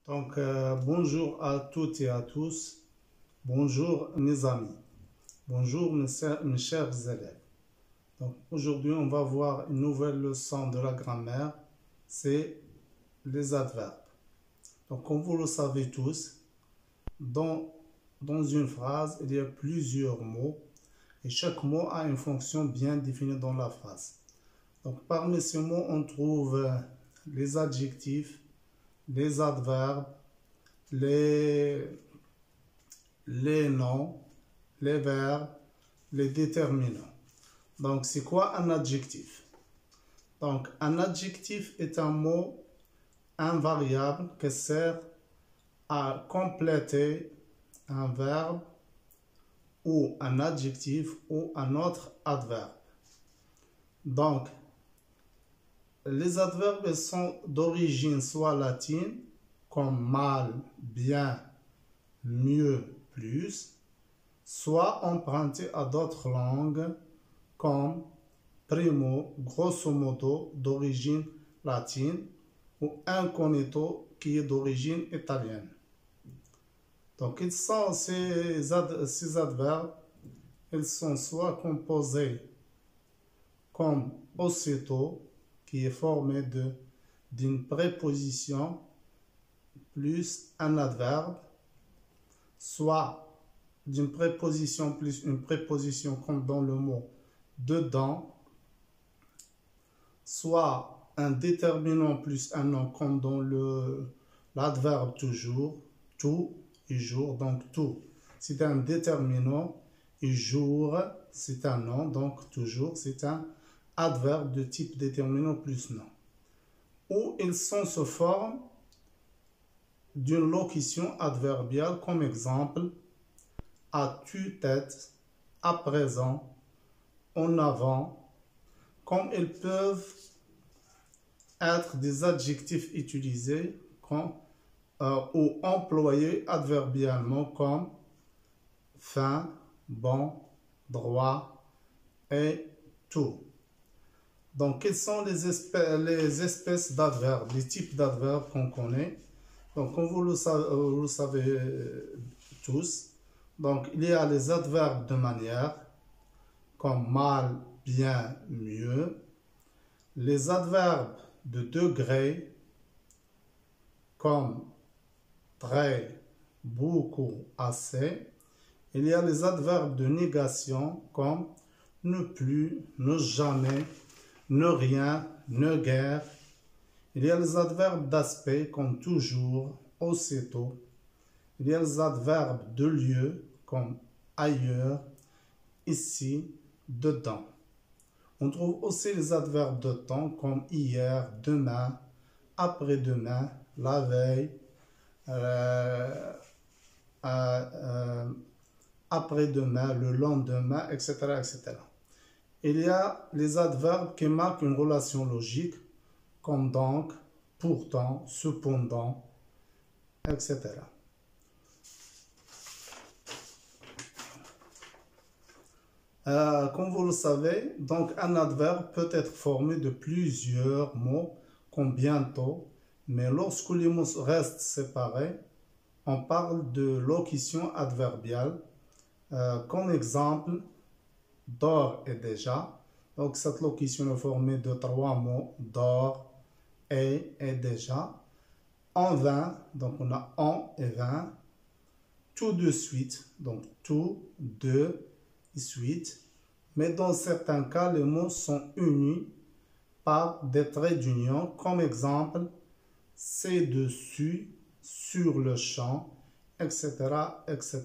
Bonjour à toutes et à tous. Bonjour mes amis. Bonjour mes chers élèves. Aujourd'hui, on va voir une nouvelle leçon de la grammaire. C'est les adverbes. Comme vous le savez tous, dans une phrase, il y a plusieurs mots et chaque mot a une fonction bien définie dans la phrase. Parmi ces mots, on trouve les adjectifs, les adverbes, les noms, les verbes, les déterminants. C'est quoi un adjectif? Un adjectif est un mot invariable qui sert à compléter un verbe ou un adjectif ou un autre adverbe. Les adverbes sont d'origine soit latine, comme mal, bien, mieux, plus, soit empruntés à d'autres langues, comme primo, grosso modo, d'origine latine, ou incognito, qui est d'origine italienne. Ils sont ces adverbes, ils sont soit composés comme aussitôt, qui est formé d'une préposition plus un adverbe, soit d'une préposition plus une préposition comme dans le mot dedans, soit un déterminant plus un nom comme dans l'adverbe toujours, tout et jour, donc tout c'est un déterminant et jour c'est un nom, donc toujours c'est un adverbe de type déterminant plus nom. Ou ils sont sous forme d'une locution adverbiale comme exemple as-tu tête, à présent, en avant, comme ils peuvent être des adjectifs utilisés ou employés adverbialement comme fin, bon, droit et tout. Quelles sont les espèces d'adverbes, les types d'adverbes qu'on connaît? Comme vous le savez tous, il y a les adverbes de manière, comme mal, bien, mieux. Les adverbes de degré, comme très, beaucoup, assez. Il y a les adverbes de négation, comme ne plus, ne jamais, ne rien, ne guère. Il y a les adverbes d'aspect comme toujours, aussitôt. Il y a les adverbes de lieu comme ailleurs, ici, dedans. On trouve aussi les adverbes de temps comme hier, demain, après-demain, la veille, après-demain, le lendemain, etc., etc. Il y a les adverbes qui marquent une relation logique comme donc, pourtant, cependant, etc. Comme vous le savez, un adverbe peut être formé de plusieurs mots comme bientôt, mais lorsque les mots restent séparés, on parle de locution adverbiale. Comme exemple, dors et déjà. Cette locution est formée de trois mots, dors, et déjà. En vain, on a en et vain. Tout de suite, tout, de, et suite. Mais dans certains cas, les mots sont unis par des traits d'union. Comme exemple, c'est dessus, sur le champ, etc., etc.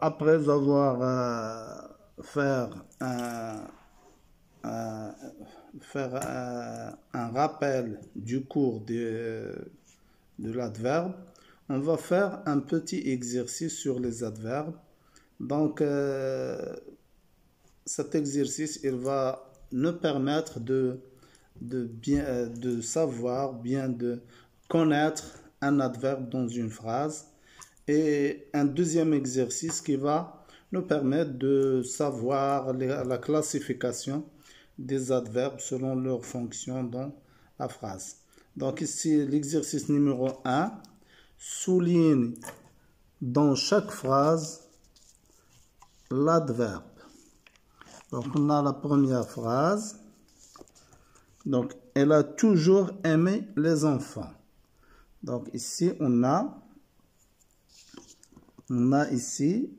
Après avoir fait un rappel du cours de l'adverbe, on va faire un petit exercice sur les adverbes. Cet exercice, il va nous permettre de savoir, bien de connaître un adverbe dans une phrase. Et un deuxième exercice qui va nous permettre de savoir la classification des adverbes selon leur fonction dans la phrase. Donc ici, l'exercice numéro 1, souligne dans chaque phrase l'adverbe. Donc on a la première phrase. Donc elle a toujours aimé les enfants. Donc ici on a ici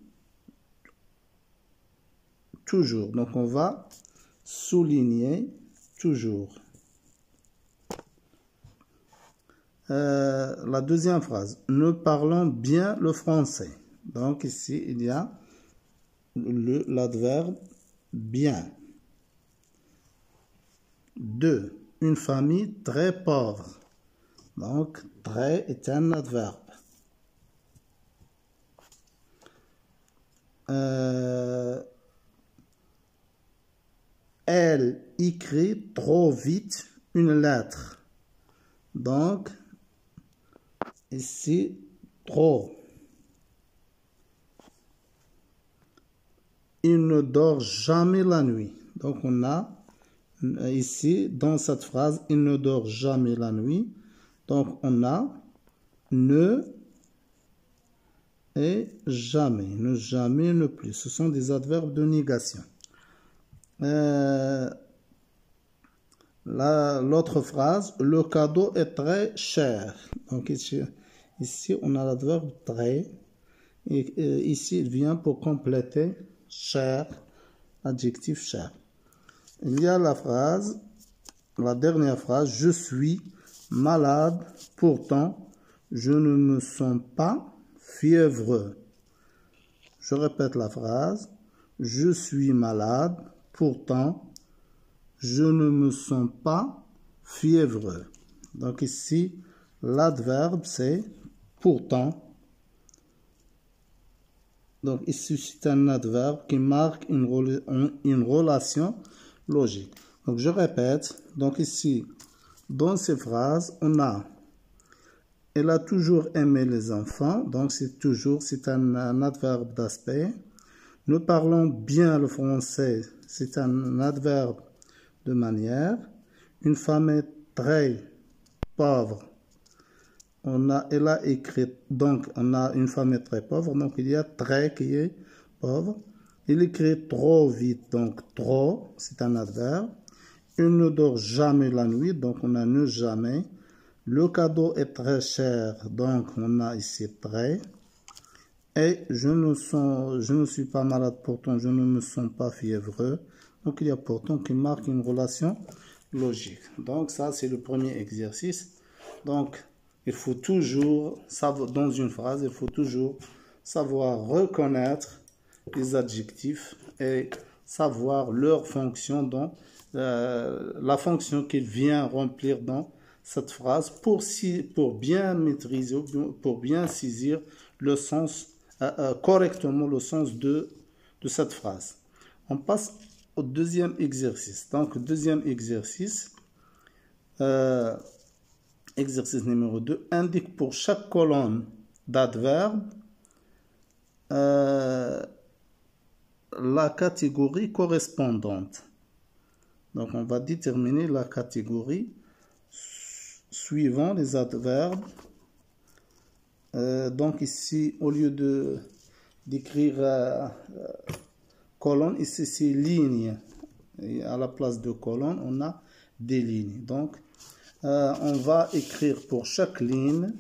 toujours. Donc on va souligner toujours. La deuxième phrase, nous parlons bien le français. Donc ici il y a l'adverbe bien. 2. Une famille très pauvre. Donc très est un adverbe. Elle écrit trop vite une lettre. Donc, ici, trop. Il ne dort jamais la nuit. Donc, on a ici, dans cette phrase, il ne dort jamais la nuit. Donc, on a ne et jamais. Ne jamais, ne plus. Ce sont des adverbes de négation. L'autre phrase, le cadeau est très cher. Donc ici on a l'adverbe très. Et ici, il vient pour compléter cher, adjectif cher. Il y a la dernière phrase, je suis malade, pourtant je ne me sens pas fiévreux. Je répète la phrase, je suis malade, pourtant je ne me sens pas fiévreux. Donc ici, l'adverbe c'est pourtant. Donc ici, c'est un adverbe qui marque une relation logique. Donc je répète. Donc ici, dans ces phrases, on a elle a toujours aimé les enfants. Donc c'est un adverbe d'aspect. Nous parlons bien le français. C'est un adverbe de manière. Une femme est très pauvre. Elle a écrit, donc on a une femme très pauvre, donc il y a très qui est pauvre. Il écrit trop vite, donc trop, c'est un adverbe. Il ne dort jamais la nuit, donc on a ne jamais. Le cadeau est très cher, donc on a ici très. Et je ne suis pas malade, pourtant je ne me sens pas fiévreux. Donc il y a pourtant qui marque une relation logique. Donc ça c'est le premier exercice. Donc il faut toujours savoir, dans une phrase, il faut toujours savoir reconnaître les adjectifs et savoir leur fonction dans la fonction qu'il vient remplir dans cette phrase pour bien maîtriser, pour bien saisir le sens, correctement le sens de cette phrase. On passe au deuxième exercice. Donc, deuxième exercice, exercice numéro 2, indique pour chaque colonne d'adverbe la catégorie correspondante. Donc, on va déterminer la catégorie suivant les adverbes. Donc, ici, au lieu d'écrire colonne, ici, c'est ligne. Et à la place de colonne, on a des lignes. Donc, on va écrire pour chaque ligne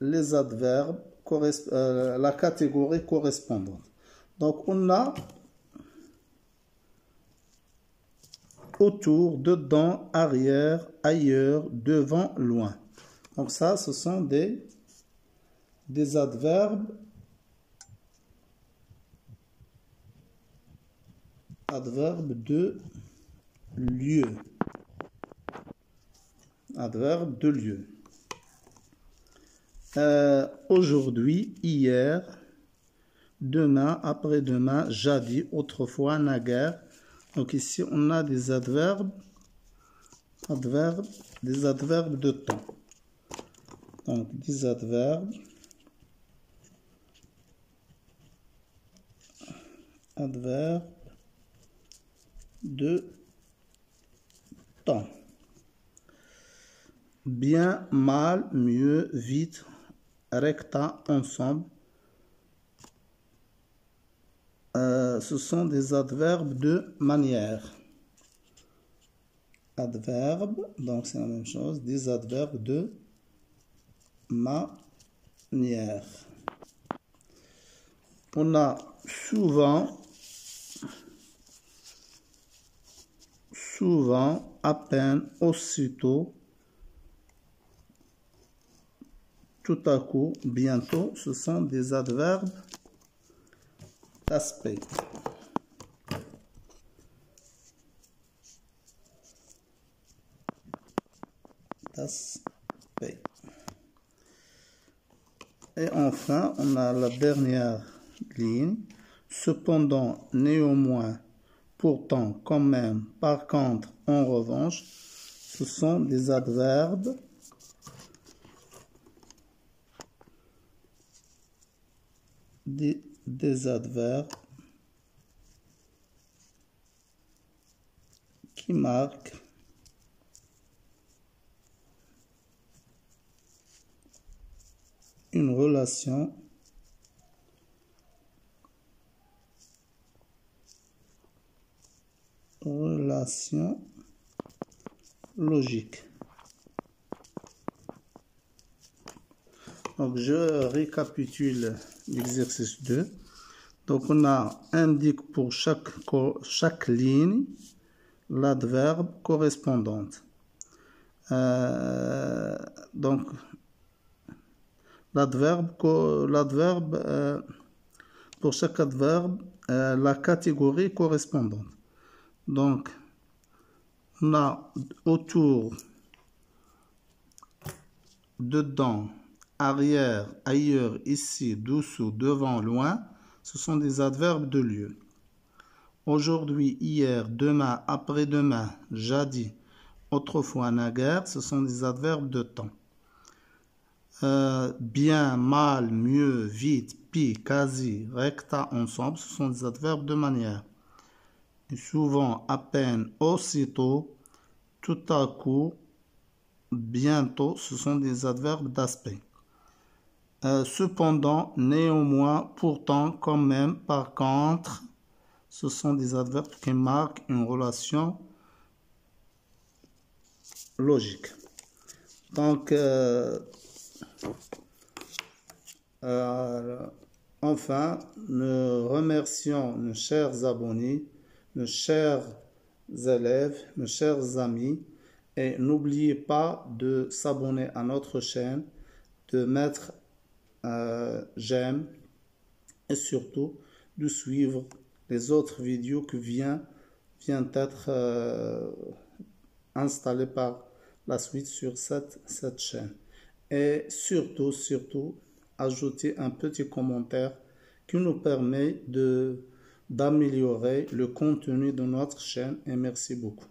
les adverbes, la catégorie correspondante. Donc, on a autour, dedans, arrière, ailleurs, devant, loin. Donc ça, ce sont des adverbes de lieu. Adverbe de lieu. Aujourd'hui, hier, demain, après-demain, jadis, autrefois, naguère. Donc ici, on a des adverbes de temps. Donc, des adverbes de temps. Bien, mal, mieux, vite, recta, ensemble. Ce sont des adverbes de manière. Adverbe, donc c'est la même chose, des adverbes de manière. On a souvent, à peine, aussitôt, tout à coup, bientôt, ce sont des adverbes d'aspect. Et enfin, on a la dernière ligne. Cependant, néanmoins, pourtant, quand même, par contre, en revanche, ce sont des adverbes des adverbes qui marquent une relation logique. Donc, je récapitule l'exercice 2. Donc, on indique pour chaque ligne l'adverbe correspondante. Donc, pour chaque adverbe, la catégorie correspondante. Donc, on a autour, dedans, arrière, ailleurs, ici, dessous, devant, loin, ce sont des adverbes de lieu. Aujourd'hui, hier, demain, après-demain, jadis, autrefois, naguère, ce sont des adverbes de temps. Bien, mal, mieux, vite, pis, quasi, recta, ensemble, ce sont des adverbes de manière. Et souvent, à peine, aussitôt, tout à coup, bientôt, ce sont des adverbes d'aspect. Cependant, néanmoins, pourtant, quand même, par contre, ce sont des adverbes qui marquent une relation logique. Donc, enfin, nous remercions nos chers abonnés, nos chers élèves, nos chers amis, et n'oubliez pas de s'abonner à notre chaîne, de mettre j'aime et surtout de suivre les autres vidéos qui viennent d'être installées par la suite sur cette chaîne. Et surtout, ajouter un petit commentaire qui nous permet d'améliorer le contenu de notre chaîne. Et merci beaucoup.